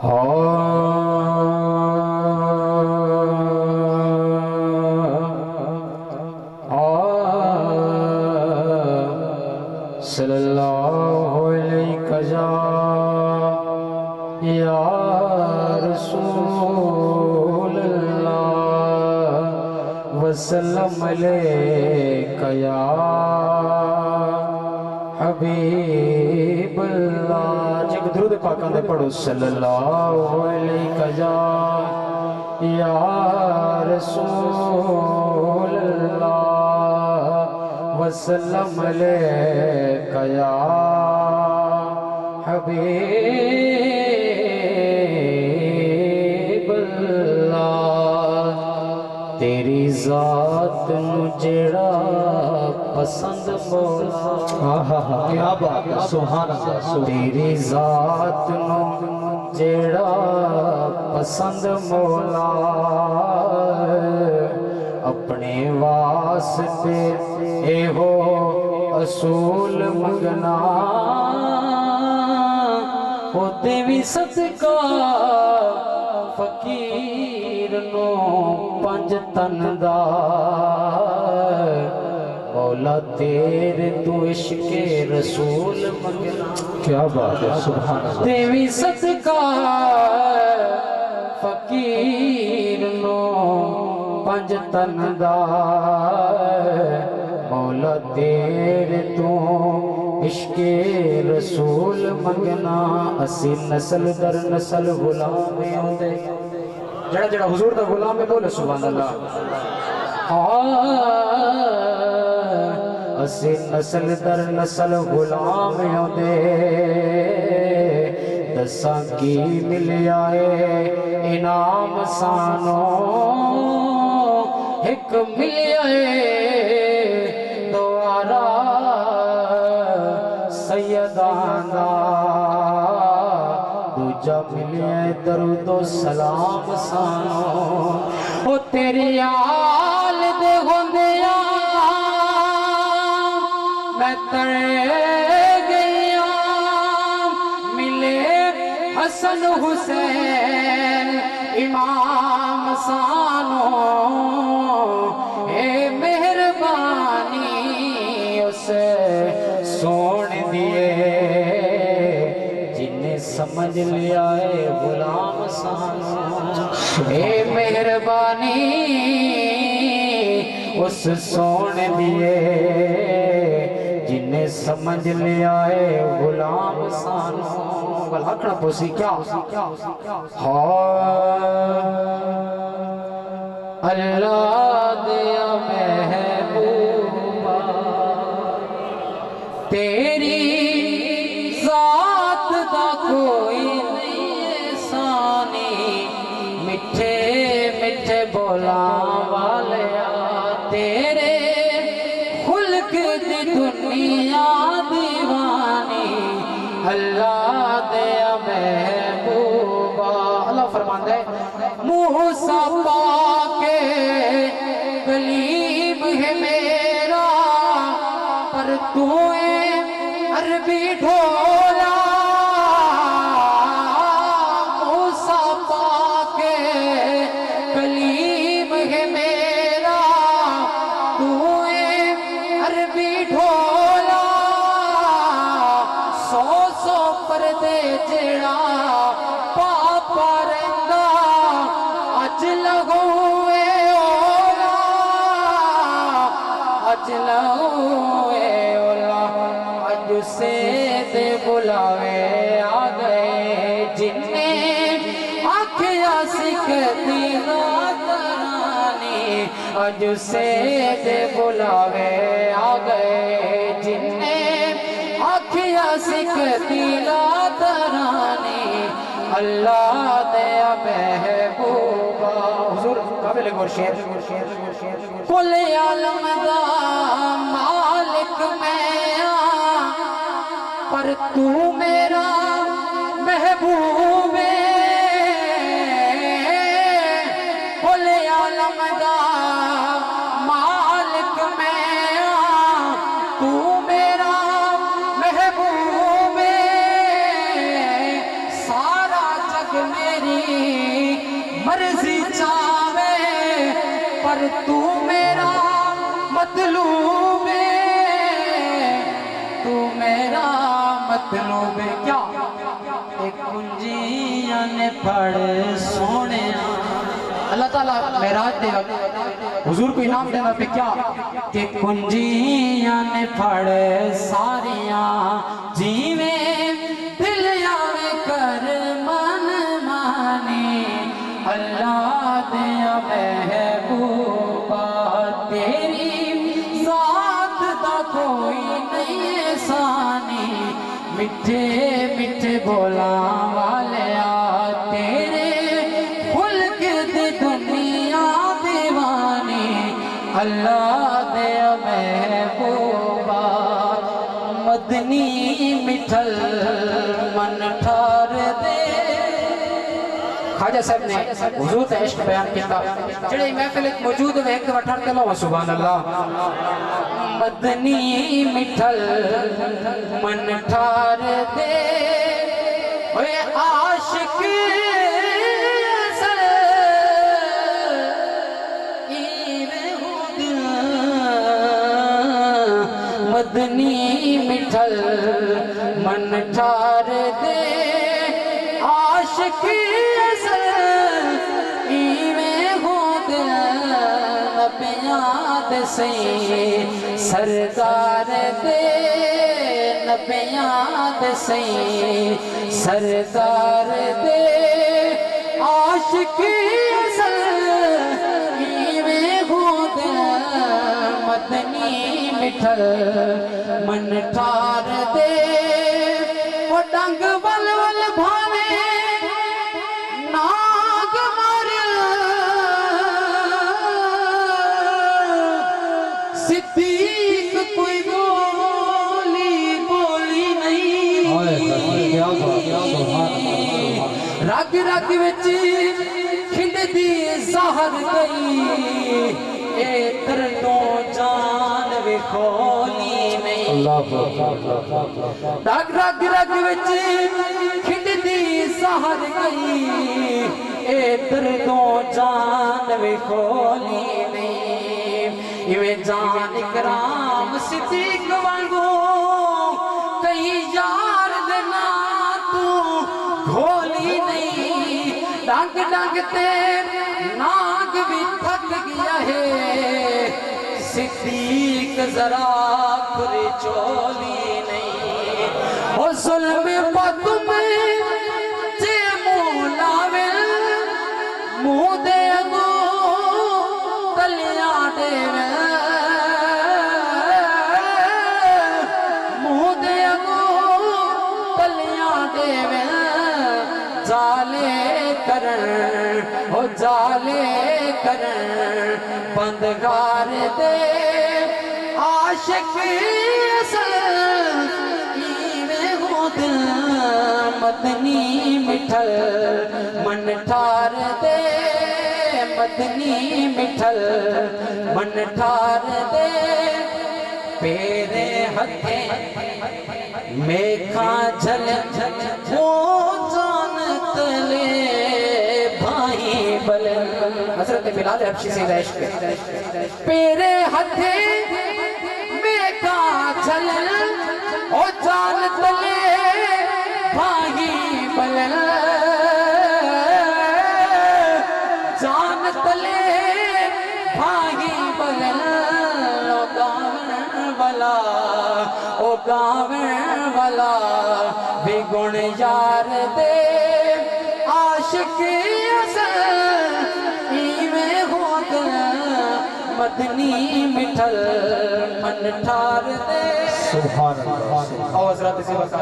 صلی اللہ علیہ یا رسول اللہ وسلم علیکہ یا حبیب اللہ. جب درود پاک اندے پڑھو صلی اللہ علیہ یا رسول اللہ وسلم علیکہ یا حبیب اللہ. تیری ذات نو جڑا پسند مولا کیا بات ہے سبحان اللہ. تیری ذات نو جڑا پسند مولا اپنے واسطے اے ہو اصول منگنا ہوتے بھی صدقہ فقیر نو پنج تن دا مولا تیرے تو عشق رسول منگنا. کیا بات ہے سبحان اللہ. تے بھی صدقہ فقیر نو پنج تن دا مولا تیرے تو عشق رسول منگنا. اسی نسل در نسل غلام ہوندے جڑا جڑا حضور دا غلام ہے بولے سبحان اللہ. اسی نسل در نسل غلام ہوندے دساں کی ملیا ہے انعام سانو ایک ملیا ہے دوارا سیدان دا دوجا ملیا ہے درود و سلام سانو. او تیری آل دے ہوندیا میں تڑے گیا ملے حسن حسین امام سانو. اے مہربانی اسے سون دیے جنہیں سمجھ لیا ہے غلام سانو. اے مہربانی اس سون دیے جنہیں سمجھ لیا ہے غلام سانو. بلحقنا پوسی کیا اللہ دیا محبوبہ تیری ذات دا کوئی نہیں ثانی. مٹھے مٹھے بولا والیا تیرے خلق دی دنیا دیوانی. اللہ دیا محبوبہ اللہ فرماندہ ہے موسیٰ پاکے کلیم ہے میرا پر تو اے عربی ڈھولا. موسیٰ پاکے کلیم ہے میرا تو اے عربی ڈھولا. سو سو پردے جڑا پاپا رہندا اج لگوئے اولا اج لگوئے اولا. اج سے دے بلاوے آ گئے جنہیں آکھیا سکھتی ناترانی. اج سے دے بلاوے آ گئے جنہیں آکھیا سکھتی ناترانی. اللہ دیا محبوبہ حضور قابل گور شیر کل عالم دا مالک میں پر تو میرا محبوب ہے. کل عالم دا مالک میں تو میرا محبوب ہے. سارا جگ میں مرضی چاہے پر تو میرا مطلوب ہے، تو میرا مطلوب ہے۔ کیا ایک کنجیاں نے پڑھ سونے، اللہ تعالیٰ معراج دے وقت حضور کو انعام دینا پہ کیا کہ کنجیاں نے پڑھ ساریاں جیویں دل آوے کر من مانی، اللہ دیا محبوبہ تیری ذات دا کوئی نہیں ثانی، میٹھے میٹھے بولا والیا تیرے خلق دی دنیا دیوانی، اللہ دیا محبوبہ مدنی مٹھل من ٹھار دے۔ خواجہ صاحب نے حضور کا عشق بیان کیا، جڑے محفل موجود ہوئے ایک دفعہ ٹھڑتے لو سبحان اللہ۔ مدنی مٹھل من ٹھار دے، اوے عاشق مدنی مٹھل من ٹھار دے، عاشق اصل ایویں ہو دل نبیاں دے سیں سرکار دے، نبیاں دے سیں سرکار دے، عاشق اصل ایویں ہو دل مدنی مٹھل من ٹھار دے، وہ ڈنگ ول ول بھاوے ناگ ماریا، صدیق کوئی بولی بولی نہیں، رگ رگ وچ کھنڈ دی زہر گئی، اے دردوں جان وی کھولی نہیں، رگ رگ رگ وچ کھنڈ دی زہر گئی، اے دردوں جان وی کھولی نہیں، ایویں جان اکرام صدیق وانگو کئی یار دینا تو گھولی نہیں، ڈنگ ڈنگ تے ناگ بھی تھک گیا ہے، صدیق ذرا کھری چولی نہیں، او ظلم پا تم جے مولا ول منہ دے اگو تلیاں دے منہ دے اگو تلیاں دے جالے کرن ہو جالے کرن بندگار دے، عاشق اصل ایویں ہو دل مدنی مٹھل من ٹھار دے، مدنی مٹھل من ٹھار دے، پیرے ہتھیں میکھاں جھل وہ جان تلے بھائی بلن، حضرت بلال حبشی سے عشق، پیرے ہتھیں میکھاں جھل وہ جان تلے بھائی بلن، جان تلے بھائی بلن، او گاون والا او گاون والا بھی گن یار دے، عاشق اصل ایویں ہو دل مدنی مٹھل من ٹھار دے۔ سبحان اللہ۔ او حضرت سے وقت